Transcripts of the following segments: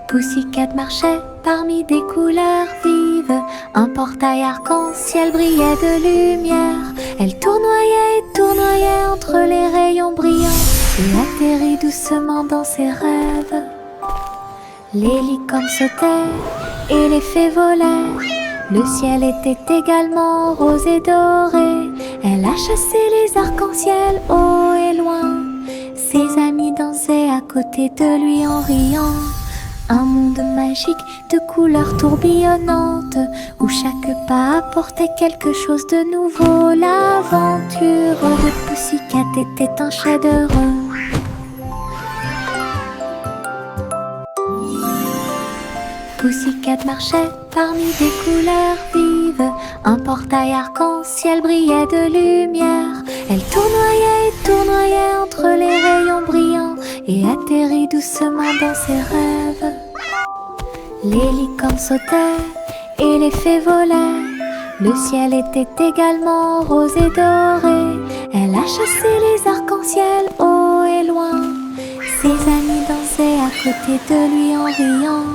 Pussycat marchait parmi des couleurs vives. Un portail arc-en-ciel brillait de lumière. Elle tournoyait et tournoyait entre les rayons brillants et atterrit doucement dans ses rêves. Les licornes sautaient et les fées volaient. Le ciel était également rose et doré. Elle a chassé les arcs-en-ciel haut et loin. Ses amis dansaient à côté de lui en riant. Un monde magique de couleurs tourbillonnantes où chaque pas apportait quelque chose de nouveau. L'aventure de Pussycat était un chef-d'œuvre. Pussycat marchait parmi des couleurs vives. Un portail arc-en-ciel brillait de lumière. Elle tournoyait et tournoyait entre les rayons brillants et atterrit doucement dans ses rêves. Les licornes sautaient et les fées volaient. Le ciel était également rose et doré. Elle a chassé les arcs-en-ciel haut et loin. Ses amis dansaient à côté de lui en riant.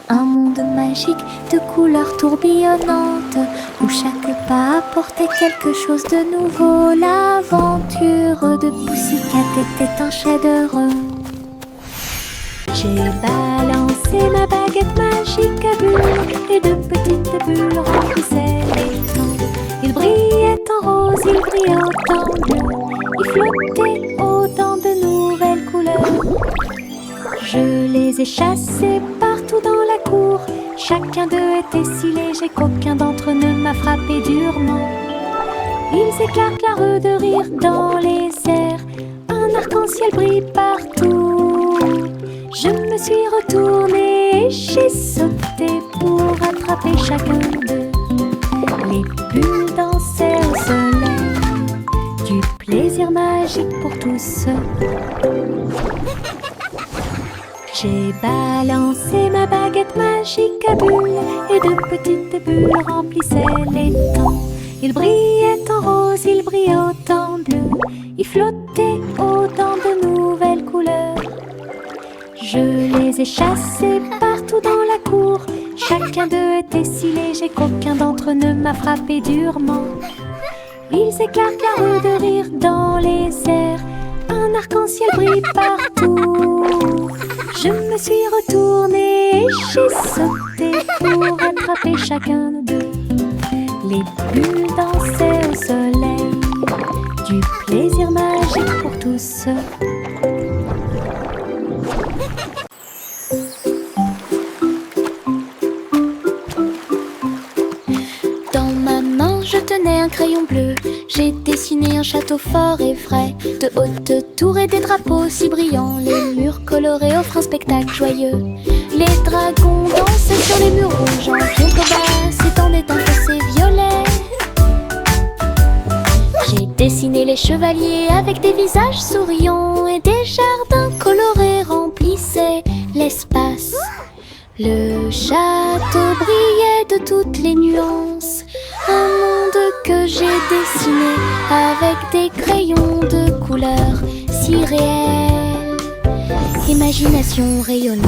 Un monde magique de couleurs tourbillonnantes où chaque pas apportait quelque chose de nouveau. L'aventure de Pussycat était un chef-d'œuvre. J'ai balancé ma baguette magique à bulles et de petites bulles remplissaient l'étang. Il brillait en rose, il brillait en bleu, il flottait autant de nouvelles couleurs. Je les ai chassés partout dans la cour. Chacun d'eux était si léger qu'aucun d'entre eux ne m'a frappé durement. Ils éclatent la rue de rire dans les airs. Un arc-en-ciel brille partout. Je me suis retournée et j'ai sauté pour attraper chacun d'eux. Les bulles dansaient au soleil, du plaisir magique pour tous. J'ai balancé ma baguette magique à bulles et de petites bulles remplissaient l'étang. Il brillait en rose, il brillait en bleu, il flottait autant de nouvelles couleurs. Je les ai chassés partout dans la cour. Chacun d'eux était si léger qu'aucun d'entre eux ne m'a frappé durement. Ils éclatent la rue de rire dans les airs. Un arc-en-ciel brille partout. Je me suis retournée et j'ai sauté pour attraper chacun d'eux. Les bulles dansaient au soleil, du plaisir magique pour tous. Dans ma main je tenais un crayon bleu. J'ai dessiné un château fort et frais, de hautes tours et des drapeaux si brillants. Les murs colorés offrent un spectacle joyeux. Les dragons dansaient sur les murs rouges. En contrebas s'étendait un fossé violet. J'ai dessiné les chevaliers avec des visages souriants et des jardins colorés remplissaient l'espace. Le château brillait de toutes les nuances. Un monde que j'ai dessiné avec des crayons de couleurs si réels. Imagination rayonnante.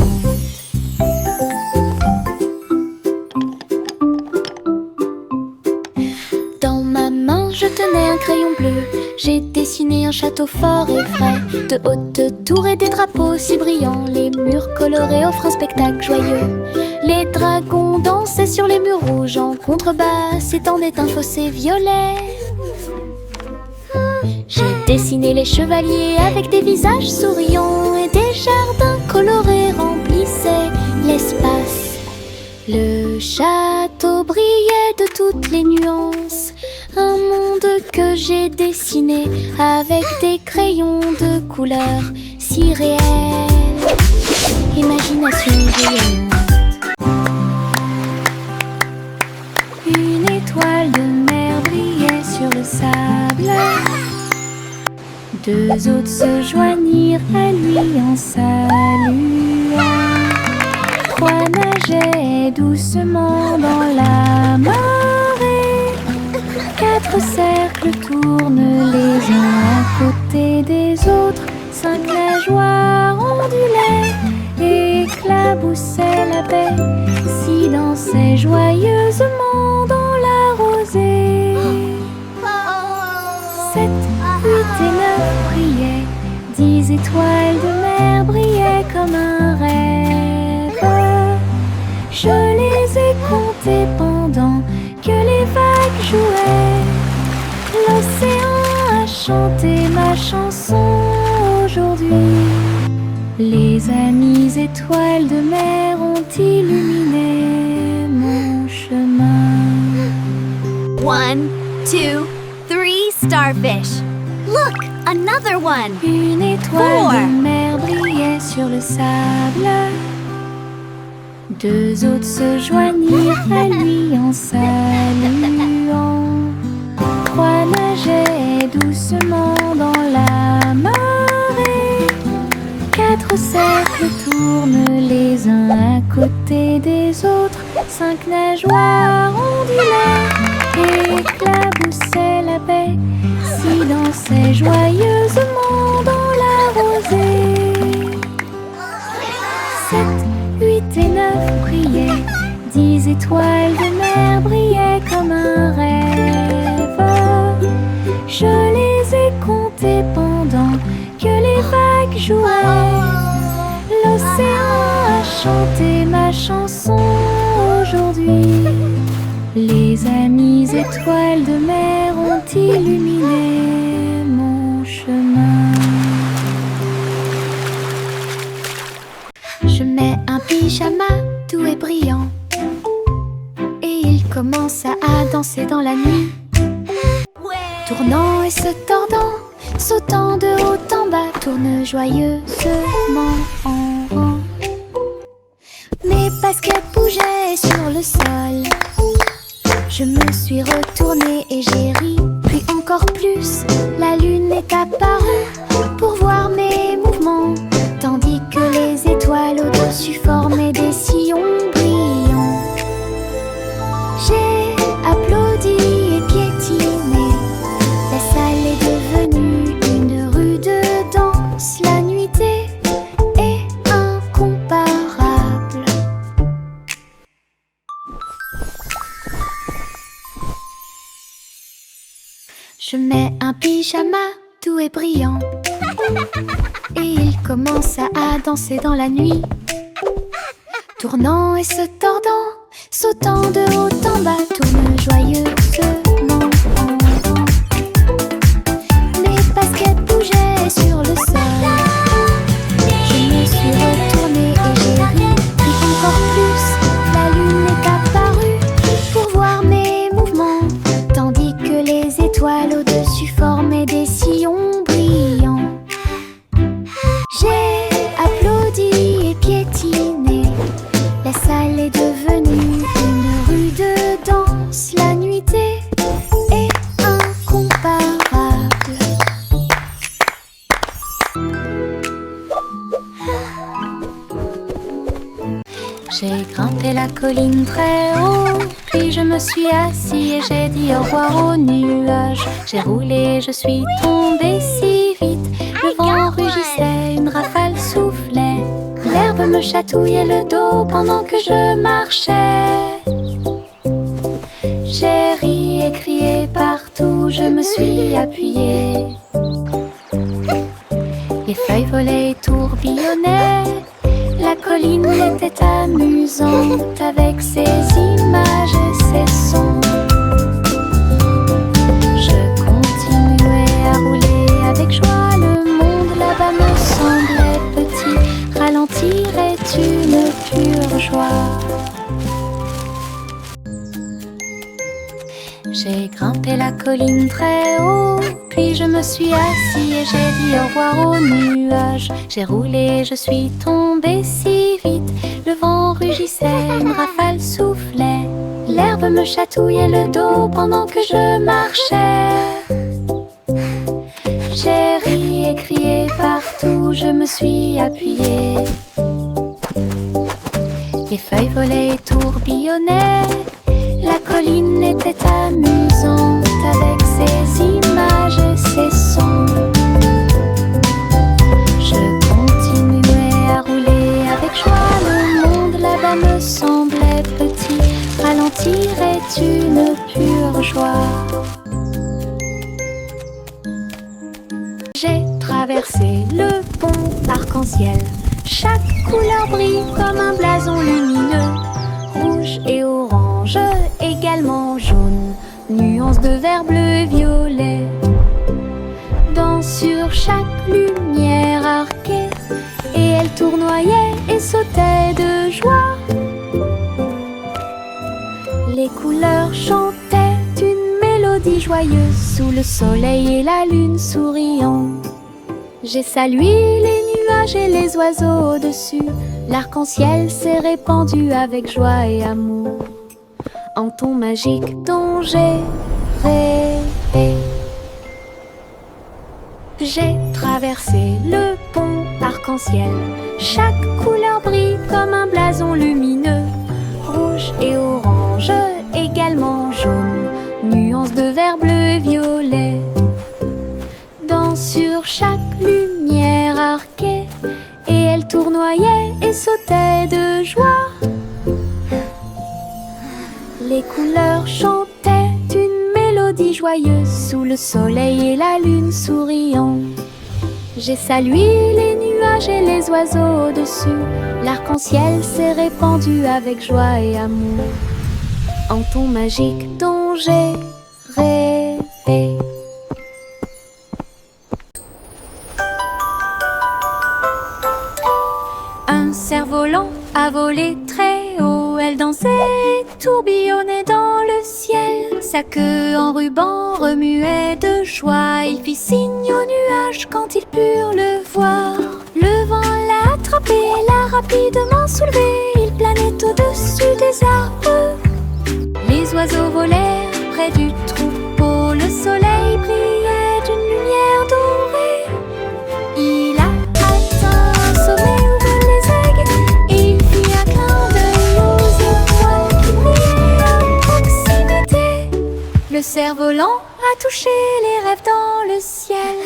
Dans ma main je tenais un crayon bleu. J'ai dessiné un château fort et frais, de hautes tours et des drapeaux si brillants. Les murs colorés offrent un spectacle joyeux. Les dragons dansaient sur les murs rouges. En contrebas s'étendait un fossé violet. J'ai dessiné les chevaliers avec des visages souriants et des jardins colorés remplissaient l'espace. Le château brillait de toutes les nuances. Un monde que j'ai dessiné avec des crayons de couleurs si réels. Imagination rayonnante. Une étoile de mer brillait sur le sable. Deux autres se joignirent à lui en saluant. Trois nageaient doucement dans la marée. Quatre cercles tournent les uns à côté des autres. Cinq nageoires ondulaient et éclaboussait la baie, s'y dansait joyeusement dans la rosée. 7, 8 et 9 brillaient, 10 étoiles de mer brillaient comme un rêve. Je les ai comptées pendant que les vagues jouaient. L'océan a chanté ma chanson aujourd'hui. Les amies étoiles de mer ont illuminé mon chemin. 1, 2, 3 starfish. Look, another one. Une étoile 4. de mer brillait sur le sable. 2 autres se joignirent à lui en saluant. 3 nageaient doucement dans la marée. 4 cercles tournent les uns à côté des autres. 5 nageoires ondulaient et éclaboussaient la baie, s'y dansaient joyeusement dans la rosée. 7, 8 et 9 brillaient, 10 étoiles de mer brillaient comme un rêve. Je les ai comptées pendant que les vagues jouaient. L'océan a chanté ma chanson aujourd'hui. Les amies étoiles de mer ont illuminé mon chemin. Je mets un pyjama doux et brillant, et il commence à danser dans la nuit. Tournant et se tordant, sautant de haut en bas, tourne joyeusement en rond. Mes baskets bougeaient sur le sol. Je me suis retournée et j'ai ri, puis encore plus. La lune est apparue pour voir mes mouvements, tandis que les étoiles au-dessus formaient des sillons brillants. J'ai applaudi et piétiné. La salle est devenue une rue de danse. La nuitée est incomparable. Je mets un pyjama doux et brillant, et il commence à danser dans la nuit. Tournant et se tordant, sautant de haut en bas, tourne joyeusement en rond. Mes baskets bougeaient sur le sol. Je me suis retournée et j'ai ri, puis encore plus. La lune est apparue pour voir mes mouvements, tandis que les étoiles au-dessus formaient des sillons brillants. J'ai applaudi et piétiné. La salle est devenue une rue de danse. La nuitée est incomparable. J'ai grimpé la colline très haut, puis je me suis assis et j'ai dit au revoir aux nuages. J'ai roulé, je suis tombée si vite. Le vent rugissait, une rafale soufflait. L'herbe me chatouillait le dos pendant que je marchais. J'ai ri et crié partout, je me suis appuyée. Les feuilles volaient et tourbillonnaient. La colline était amusante avec ses images et ses sons. Je continuais à rouler avec joie. Le monde là-bas me semblait petit. Ralentir est une pure joie. J'ai grimpé la colline très haut, puis je me suis assis et j'ai dit au revoir aux nuages. J'ai roulé, je suis tombée si vite. Le vent rugissait, une rafale soufflait. L'herbe me chatouillait le dos pendant que je marchais. J'ai ri et crié partout, je me suis appuyée. Les feuilles volaient et tourbillonnaient. La colline était amusante avec ses images et ses sons. Je continuais à rouler avec joie. le pont arc-en-ciel. Chaque couleur brille comme un blason lumineux. Rouge et orange, également jaune. Nuances de vert, bleu et violet. Sur chaque lumière arquée, et elle tournoyait et sautait de joie. Les couleurs chantaient une mélodie joyeuse sous le soleil et la lune souriant. J'ai salué les nuages et les oiseaux au-dessus. L'arc-en-ciel s'est répandu avec joie et amour en ton magique dont j'ai rêvé. J'ai traversé le pont arc-en-ciel. Chaque couleur brille comme un blason lumineux. Rouge et orange, également jaune. Nuances de vert, bleu et violet. Sur chaque lumière arquée, et elle tournoyait et sautait de joie. Les couleurs chantaient une mélodie joyeuse sous le soleil et la lune souriant. J'ai salué les nuages et les oiseaux au-dessus. L'arc-en-ciel s'est répandu avec joie et amour en ton magique dont j'ai rêvé. Un cerf-volant a volé très haut. Elle dansait, tourbillonnait dans le ciel. Sa queue en ruban remuait de joie. Il fit signe aux nuages quand ils purent le voir. Le vent l'a attrapé et l'a rapidement soulevé. Il planait au-dessus des arbres. Les oiseaux volèrent près du troupeau. Le soleil brillait d'une lumière dorée. Il a atteint un sommet où volent les aigues, et il fit un clin d'œil aux étoiles qui brillaient à proximité. Le cerf-volant a touché les rêves dans le ciel.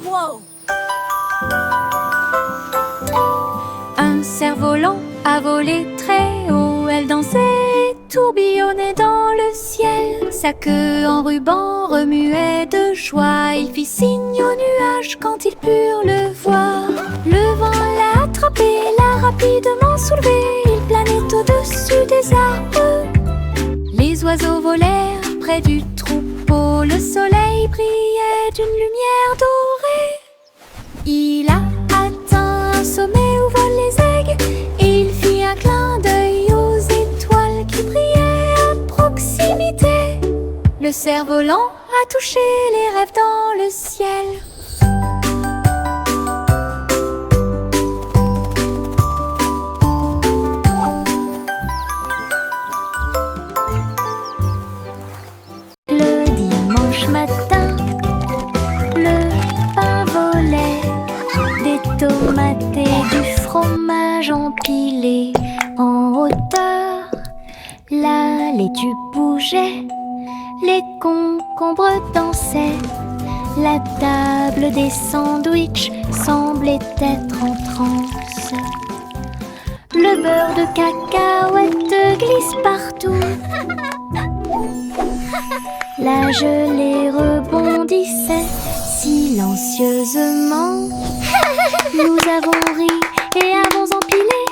Wow! Un cerf-volant a volé très haut. Elle dansait, tourbillonnait dans le ciel. Sa queue en ruban remuait de joie. Il fit signe aux nuages quand ils purent le voir. Le vent l'a attrapé et l'a rapidement soulevé. Il planait au-dessus des arbres. Les oiseaux volèrent près du troupeau. Le soleil brillait d'une lumière dorée. Il a atteint un sommet où volent les aigues, et il fit un clin d'œil aux étoiles qui brillaient à proximité. Le cerf-volant a touché les rêves dans le ciel. Le dimanche matin, le pain volait, des tomates et du fromage empilés en hauteur. La laitue bougeait, les concombres dansaient. La table des sandwichs semblait être en transe. Le beurre de cacahuète glisse partout. La gelée rebondissait silencieusement. Nous avons ri et avons empilé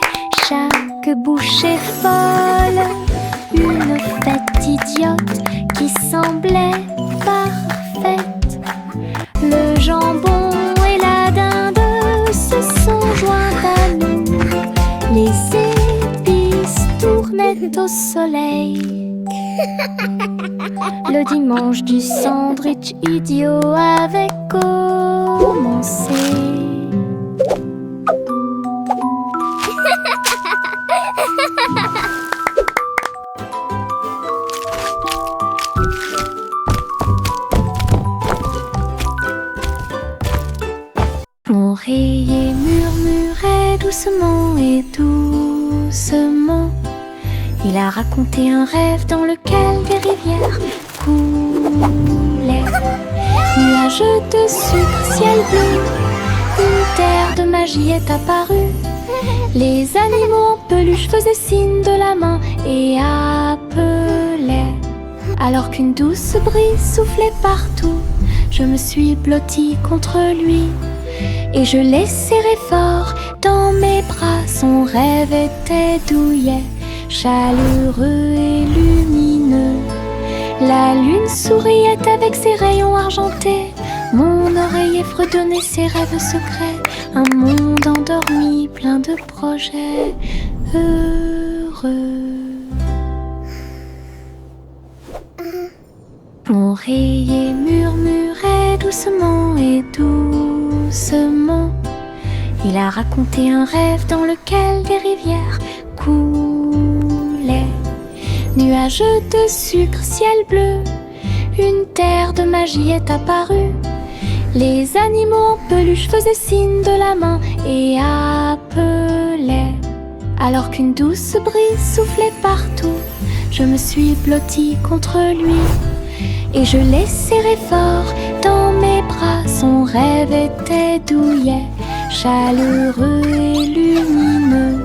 chaque bouchée folle. Une fête idiote qui semblait parfaite. Le jambon et la dinde se sont joints à nous. Les épices tournaient au soleil. Le dimanche du sandwich idiot avait commencé. Oreiller murmurait doucement et doucement. Il a raconté un rêve dans lequel des rivières coulaient. Nuages de sucre, ciel bleu, une terre de magie est apparue. Les animaux en peluche faisaient signe de la main et appelaient. Alors qu'une douce brise soufflait partout, je me suis blottie contre lui et je l'ai serré fort dans mes bras. Son rêve était douillet, chaleureux et lumineux. La lune souriait avec ses rayons argentés. Mon oreiller fredonnait ses rêves secrets. Un monde endormi, plein de projets heureux. L'oreiller murmurait doucement et doucement. Il a raconté un rêve dans lequel des rivières coulaient. Nuages de sucre, ciel bleu, une terre de magie est apparue. Les animaux en peluche faisaient signe de la main et appelaient. Alors qu'une douce brise soufflait partout, je me suis blottie contre lui et je l'ai serré fort dans mes bras. Son rêve était douillet, chaleureux et lumineux.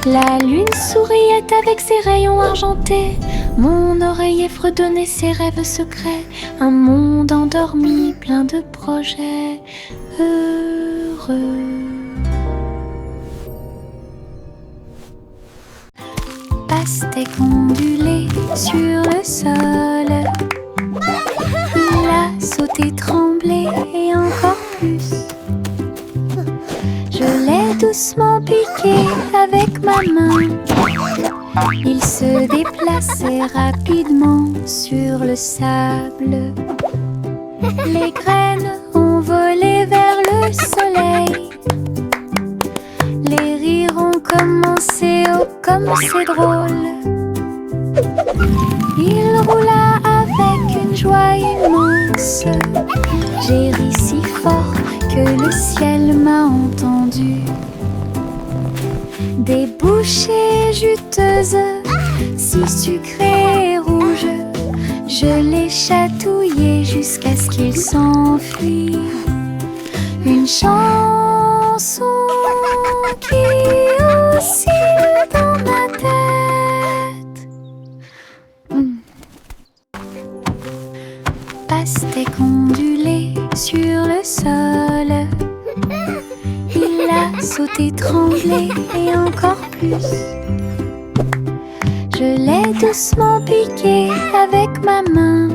La lune souriait avec ses rayons argentés. Mon oreiller fredonnait ses rêves secrets. Un monde endormi, plein de projets heureux. Pastèque ondulée sur le sol. Il a sauté, tremblé et encore plus. Je l'ai doucement piqué avec ma main. Il se déplaçait rapidement sur le sable. Les graines ont volé vers le soleil. Les rires ont commencé, oh comme c'est drôle. Il roula avec une joie immense. J'ai ri si fort que le ciel m'a entendu. Des bouchées juteuses, si sucrées et rouges, je les chatouillais jusqu'à ce qu'ils s'enfuient. Une chanson qui oscille dans ma tête. Pastèque ondulée sur le sol. Il a sauté, tremblé et encore plus. Je l'ai doucement piqué avec ma main.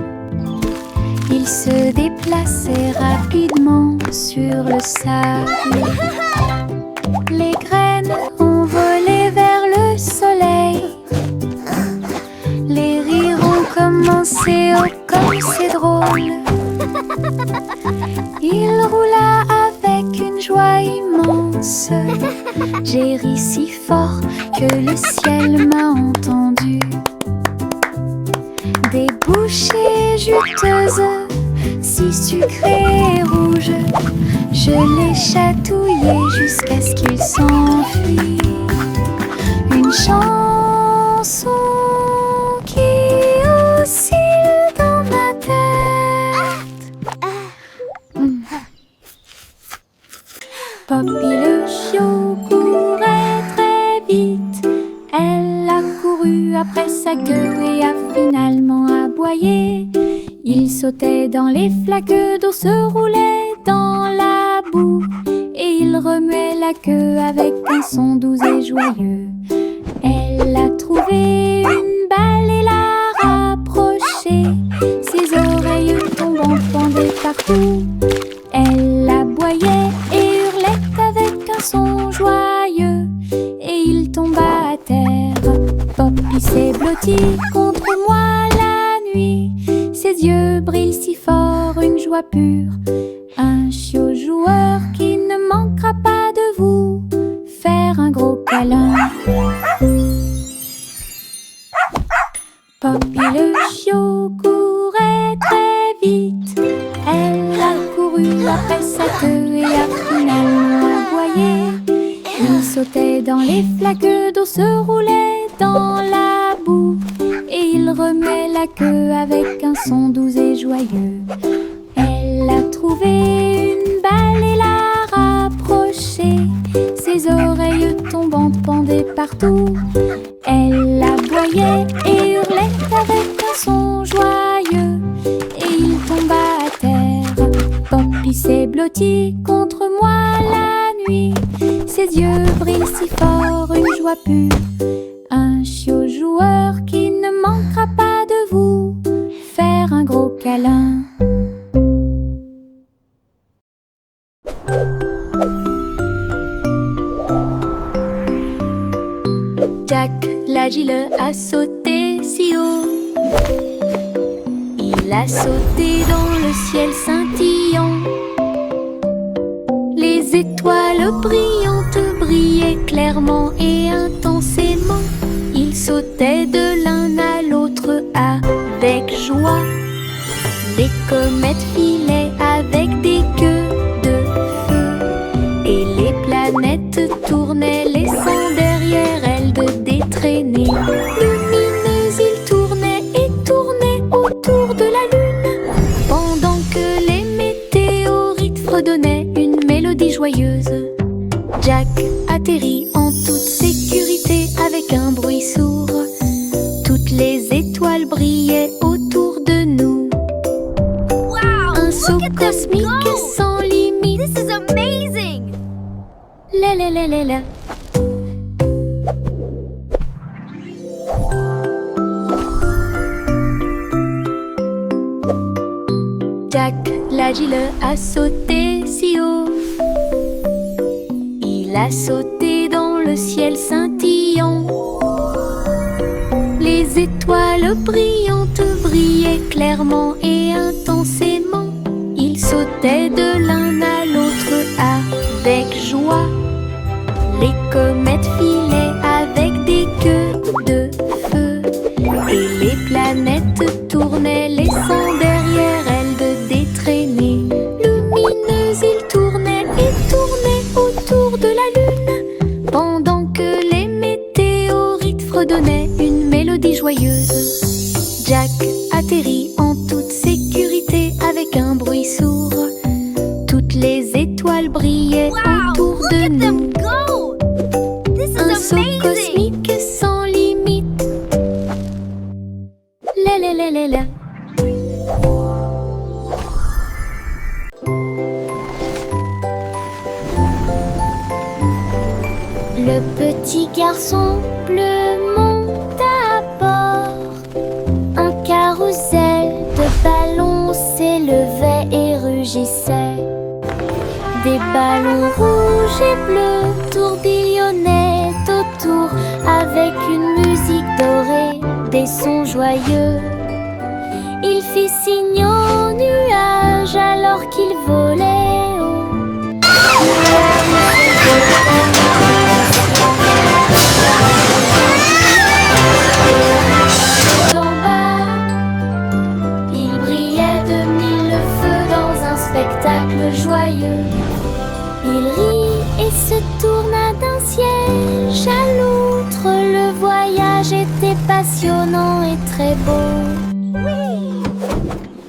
Il se déplaçait rapidement sur le sable. Les graines ont volé vers le soleil. Les rires ont commencé, oh comme c'est drôle. Il roula avec une joie immense. J'ai ri si fort que le ciel m'a entendu. Des bouchées juteuses, si sucrées et rouges, je les chatouillais jusqu'à ce qu'ils s'enfuient. Une chanson qui oscille dans ma tête. Poppy le chiot courait très vite. Elle a couru après sa queue et a finalement aboyé. Il sautait dans les flaques d'eau, se roulait dans la boue, et il remuait la queue avec un son doux et joyeux. Elle a trouvé une balle et l'a rapprochée. Ses oreilles tombant pendaient partout. Elle aboyait et hurlait avec un son joyeux, et il tomba à terre. Poppy s'est blotti contre moi la nuit. Ses yeux brillent si fort, une joie pure. Un chiot joueur qui ne manquera pas de vous faire un gros câlin. Poppy le chiot courait très vite. Elle a couru après sa queue et a finalement aboyé. Il sautait dans les flaques d'eau, se roulait dans la boue, et il remuait la queue avec un son doux et joyeux. Elle a trouvé une balle et l'a rapprochée. Ses ses oreilles tombantes pendaient partout. Elle aboyait et hurlait avec un son joyeux, et il tomba à terre. Poppy s'est blotti contre moi la nuit. Ses yeux brillent si fort, une joie pue. Un chiot joueur qui ne manquera pas de vous faire un gros câlin. Jack l'agile a sauté si haut. Il a sauté dans le ciel scintillant. Les étoiles brillantes brillaient clairement et intensément. Il sautait de l'un à l'autre avec joie. Les comètes filaient avec des queues de feu, et les planètes tournaient, laissant derrière elles des traînées lumineuses. Ils tournaient et tournaient autour de la lune, pendant que les météorites fredonnaient une mélodie joyeuse. Jack atterrit en toute sécurité avec un bruit sourd. Toutes les étoiles brillaient autour de nous. Un saut cosmique sans limite. This is amazing! La la la la la. Jack l'agile a sauté si haut. Il a sauté dans le ciel scintillant. Les étoiles brillantes brillaient clairement et intensément. Il sautait de l'un à l'autre avec joie. Les comètes filaient avec des queues de feu, et les planètes tournaient, laissant derrière elles des traînées lumineuses. Ils tournaient et tournaient autour de la lune, pendant que les météorites fredonnaient une mélodie joyeuse. Jack atterrit en toute sécurité avec un bruit sourd. Toutes les étoiles brillaient autour Look de at nous. them go! This is Un saut amazing! cosmique sans limite. La la la la la. Le petit garçon bleu monte à bord. Un carrousel de ballons s'élevait et rugissait. Des ballons rouges et bleus tourbillonnaient autour avec une musique dorée, des sons joyeux. Il fit signe aux nuages alors qu'il volait haut. D'en bas, il brillait de mille feux dans un spectacle joyeux. Il rit et se tourna d'un siège à l'autre. Le voyage était passionnant et très beau.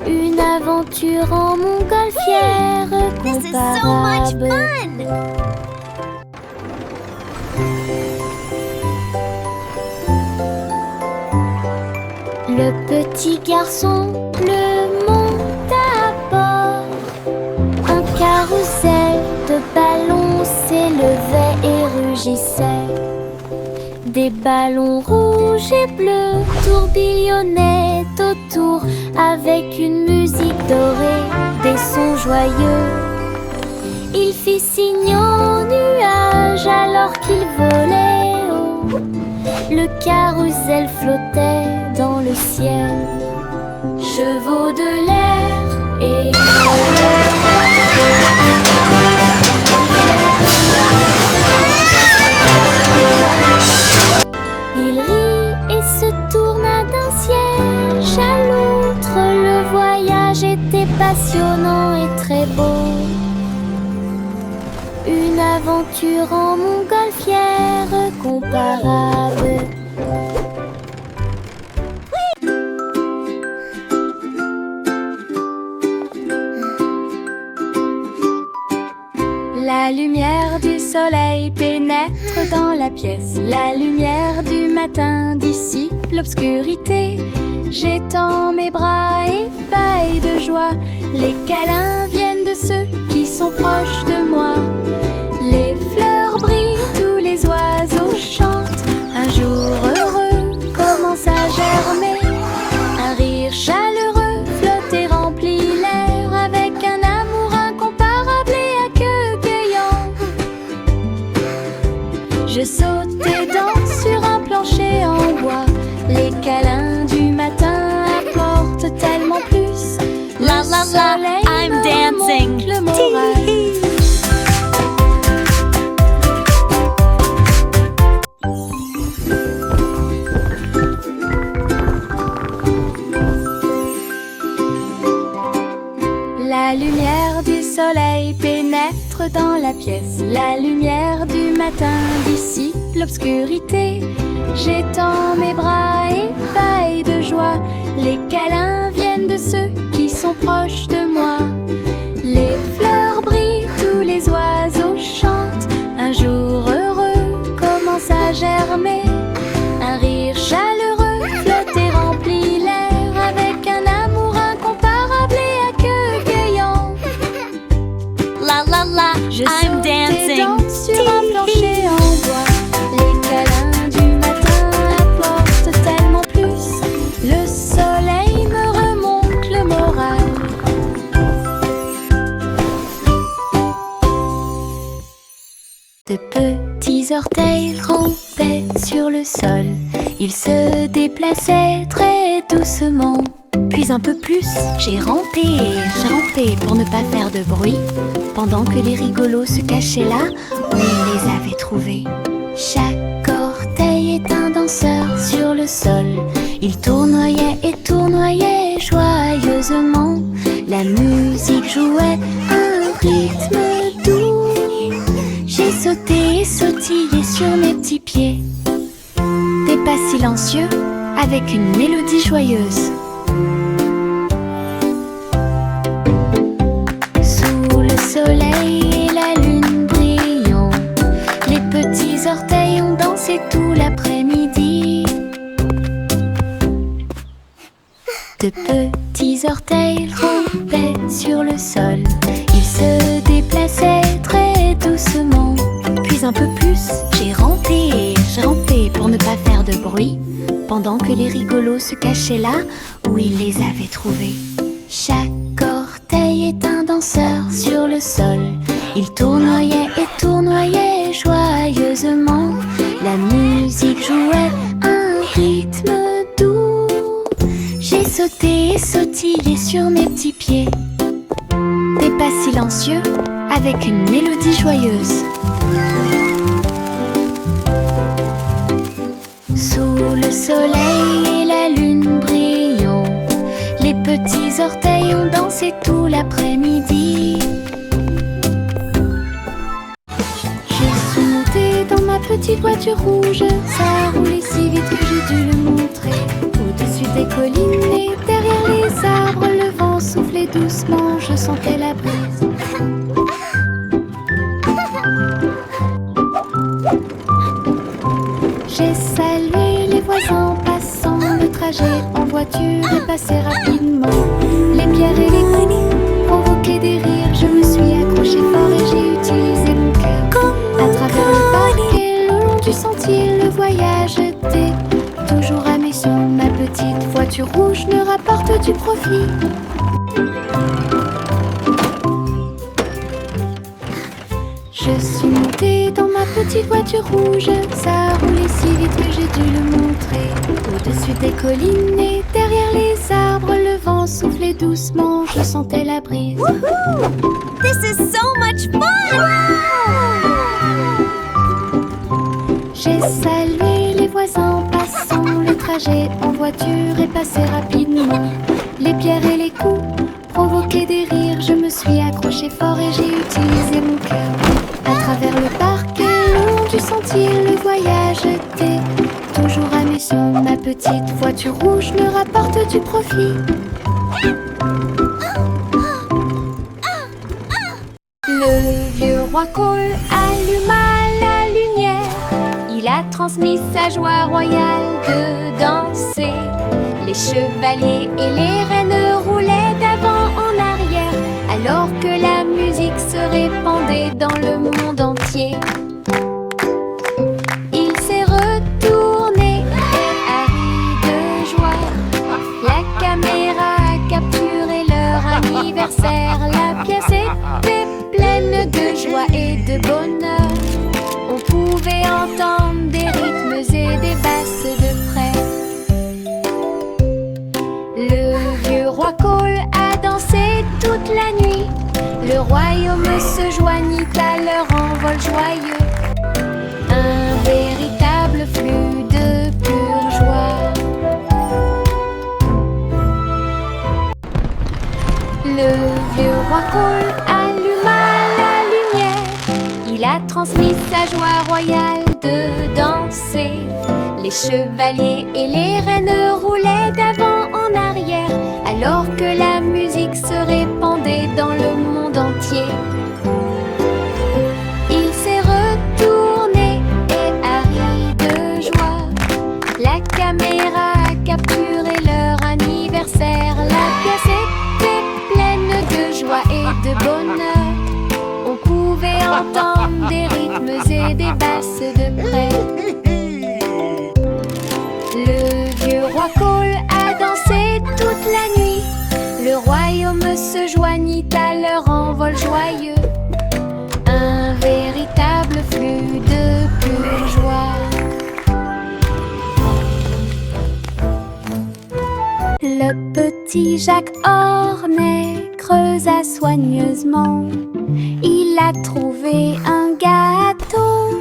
Une aventure en montgolfière This is so much comparable. fun! Le petit garçon bleu monte à bord. Un carrousel de ballons s'élevait et rugissait. Des ballons rouges et bleus tourbillonnaient autour avec une musique dorée, des sons joyeux. Il fit signe aux nuages alors qu'il volait haut. Le carrousel flottait dans le ciel. Chevaux de l'air et il rit et se tourna d'un siège à l'autre. Le voyage était passionnant et très beau. Une aventure en montgolfière comparable. La lumière du soleil pénètre pénètre dans la pièce. La lumière du matin dissipe l'obscurité. J'étends mes bras et baille de joie. Les câlins viennent de ceux qui sont proches de moi. Les fleurs brillent, tous les oiseaux chantent. Un jour heureux commence à germer. Un rire chaleureux flotte et remplit l'air avec un amour incomparable et accueillant. Je saute et danse sur un plancher en bois. Les câlins du matin apportent tellement plus. La la la, I'm dancing. Le moral. La lumière du soleil pénètre dans la pièce. La lumière du matin dissipe l'obscurité. J'étends mes bras et baille de joie. Les câlins viennent de ceux qui sont proches de moi. Les fleurs brillent, tous les oiseaux chantent. Un jour heureux commence à germer. Un rire chaleureux flotte et remplit l'air avec un amour incomparable et accueillant. La la la, Je I'm saute et dancing. danse sur un plancher en bois. Les câlins du matin apportent tellement plus. Le soleil me remonte le moral. De petits orteils rampaient sur le sol. Ils se déplaçaient très doucement. Puis un peu plus, j'ai rampé pour ne pas faire de bruit, pendant que les rigolos se cachaient là où ils les avaient trouvés. Chaque orteil est un danseur sur le sol. Il tournoyait et tournoyait joyeusement. La musique jouait un rythme doux. J'ai sauté et sautillé sur mes petits pieds. Des pas silencieux avec une mélodie joyeuse. Sous le soleil et la lune brillant, les petits orteils ont dansé tout l'après-midi. De petits orteils rampaient sur le sol. Ils se déplaçaient très doucement. Puis un peu plus, j'ai rampé pour ne pas faire de bruit, pendant que les rigolos se cachaient là où ils les avaient trouvés. Chaque orteil est un danseur sur le sol. Il tournoyait et tournoyait joyeusement. La musique jouait un rythme doux. J'ai sauté et sautillé sur mes petits pieds. Des pas silencieux avec une mélodie joyeuse. Sous le soleil et la lune brillant, les petits orteils ont dansé tout l'après-midi. Je suis montée dans ma petite voiture rouge. Ça a roulé si vite que j'ai dû le montrer. Au-dessus des collines et derrière les arbres, le vent soufflait doucement, je sentais la brise. J'ai salué les voisins passant. Le trajet en voiture est passé rapidement. Les pierres et les coups provoquaient des rires. Je me suis accrochée fort et j'ai utilisé mon cœur. À travers le parc et le long du sentier, le voyage était toujours amusant. Ma petite voiture rouge me rapporte du profit. Je suis montée dans ma petite voiture rouge. Ça a roulé si vite que j'ai dû le montrer. Au-dessus des collines et derrière les arbres, le vent soufflait doucement, je sentais la brise. Woohoo! This is so much fun! J'ai salué les voisins passant. Le trajet en voiture est passé rapidement. Les pierres et les coups provoquaient des rires. Je me suis accrochée fort et j'ai utilisé mon cœur. À travers le parc et le long du sentier, le voyage était toujours amusant. Ma petite voiture rouge me rapporte du profit. Le vieux roi Cole alluma la lumière. a transmis sa joie royale de danser. Les chevaliers et les reines roulaient d'avant en arrière, alors que la musique se répandait dans le monde entier. Il s'est retourné et a ri de joie. La caméra a capturé leur anniversaire. La pièce était pleine de joie et de bonheur. On pouvait entendre des rythmes et des basses de près. Le vieux roi Cole a dansé toute la nuit. Le royaume se joignit à leur envol joyeux. Un véritable flux de pure joie. Le vieux roi Cole alluma la lumière. Il a transmis sa joie royale de danser. Les chevaliers et les reines roulaient d'avant en arrière, alors que la musique se répandait dans le monde entier. Il s'est retourné et a ri de joie. La caméra a capturé leur anniversaire. La pièce était pleine de joie et de bonheur. On pouvait entendre des rythmes et des basses de près. Le vieux roi Cole a dansé toute la nuit. Le royaume se joignit à leur envol joyeux. Un véritable flux de pure joie. Le petit Jacques Ornet creusa soigneusement. Il a trouvé un gâteau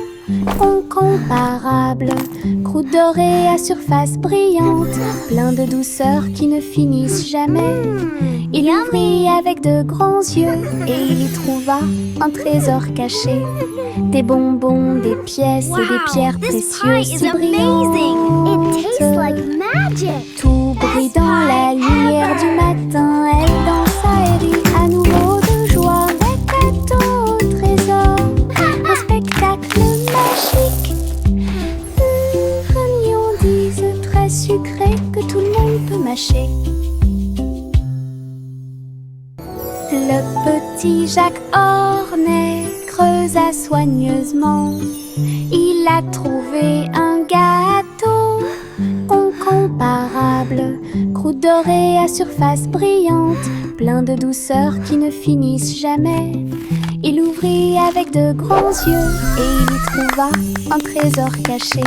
incomparable, croûte dorée à surface brillante, plein de douceur qui ne finissent jamais. Il ouvrit avec de grands yeux et il y trouva un trésor caché. Des bonbons, des pièces et des pierres précieuses si brillantes. Tout brille dans la lumière du matin. Elle dansa et rit à nouveau de joie. Des cadeaux au trésor, un spectacle magique. Friandises très sucrées que tout le monde peut mâcher. Le petit Jacques Ornet creusa soigneusement. Il a trouvé un gâteau incomparable, croûte dorée à surface brillante, plein de douceur qui ne finissent jamais. Il ouvrit avec de grands yeux et il y trouva un trésor caché.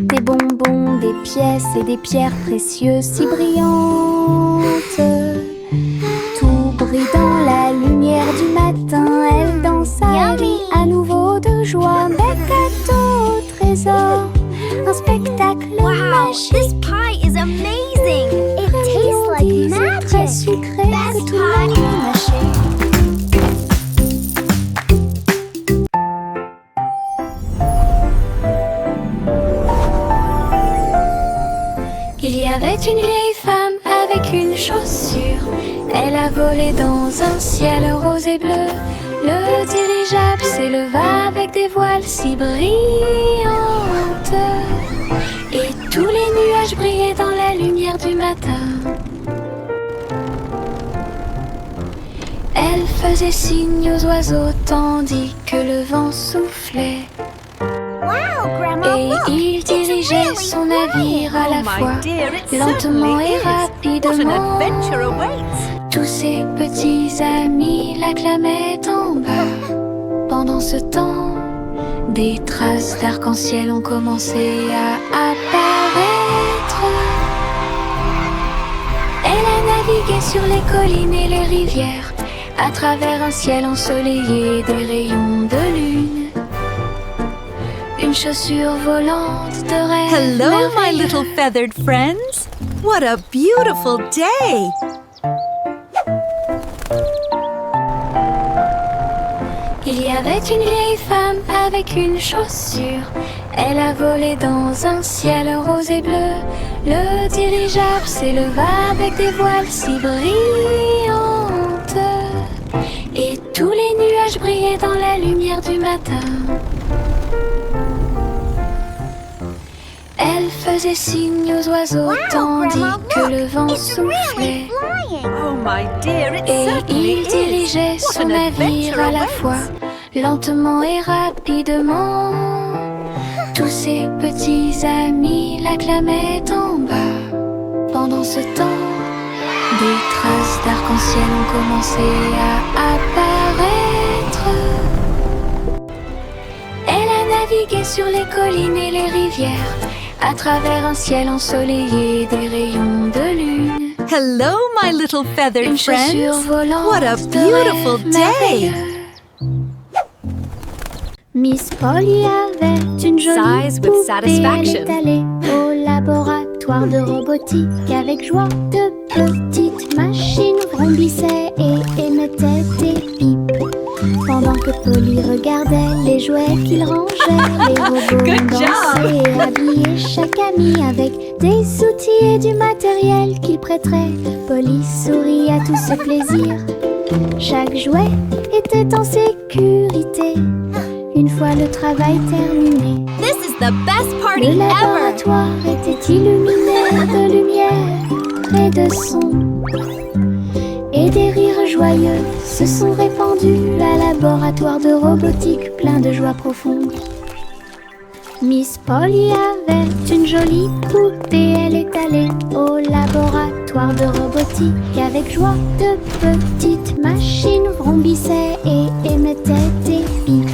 Des bonbons, des pièces et des pierres précieuses si brillantes. Tout brille dans la lumière du matin. Elle dansa et rit à nouveau de joie. Des cadeaux au trésor, un spectacle magique. This pie is amazing! It tastes like magic! Très sucré que tout le monde peut mâcher. Il y avait une vieille femme avec une chaussure. Elle a volé dans un ciel rose et bleu. Le dirigeable s'éleva avec des voiles si brillantes. Et tous les nuages brillaient dans la lumière du matin. Elle faisait signe aux oiseaux tandis que le vent soufflait. Wow, Grandma, Et look! il dirigeait It's son navire à la Oh, fois, my dear, it lentement certainly et is. What an rapidement. adventure awaits. Tous ses petits amis l'acclamaient en bas. Pendant ce temps, des traces d'arc-en-ciel ont commencé à apparaître. Elle a navigué sur les collines et les rivières, à travers un ciel ensoleillé des rayons de lune. Une chaussure volante de rêve. Hello, my merveilleux. little feathered friends. What a beautiful day. Il y avait une vieille femme avec une chaussure. Elle a volé dans un ciel rose et bleu. Le dirigeable s'éleva avec des voiles si brillantes. Et tous les nuages brillaient dans la lumière du matin. faisait signe aux oiseaux tandis Grandma, que look, le vent it's really soufflait. flying. Oh, my dear, it Et certainly il dirigeait is. What son an navire adventure à la awaits. fois, lentement et rapidement. Tous ses petits amis l'acclamaient en bas. Pendant ce temps, des traces d'arc-en-ciel ont commencé à apparaître. Elle a navigué sur les collines et les rivières, à travers un ciel ensoleillé et des rayons de lune. Hello, my little feathered Une chaussure friends. volante What a de beautiful rêve day. merveilleux. Miss Polly avait une jolie Sighs with poupée. satisfaction. Elle est allée au laboratoire de robotique. Avec joie, de petites machines vrombissaient et émettaient des pipes. Pendant que Polly regardait les jouets qu'il rangeait, les robots Good job. dansaient et habillaient chaque ami avec des outils et du matériel qu'il prêterait. Polly sourit à tout ce plaisir. Chaque jouet était en sécurité. Une fois le travail terminé, This is the best le party ever. laboratoire était illuminé de lumière et de son. Et des rires joyeux se sont répandus. Un laboratoire de robotique plein de joie profonde. Miss Polly avait une jolie poupée. Elle est allée au laboratoire de robotique. Avec joie, de petites machines vrombissaient et émettaient des pipes.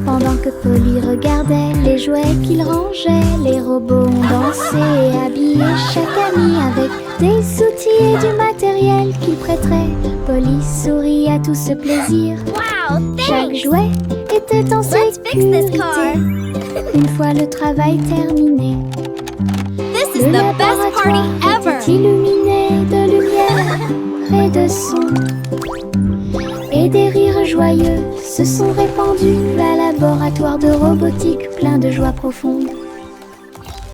Pendant que Polly regardait les jouets qu'il rangeait, les robots ont dansé et habillé chaque ami avec des outils et du matériel qu'il prêterait. Polly sourit à tout ce plaisir. Wow, Chaque thanks. jouet était en Let's fix this sécurité. car. Une fois le travail terminé, This is le the best party laboratoire ever. était illuminé de lumière et de son. Et des rires joyeux se sont répandus. Un laboratoire de robotique plein de joie profonde.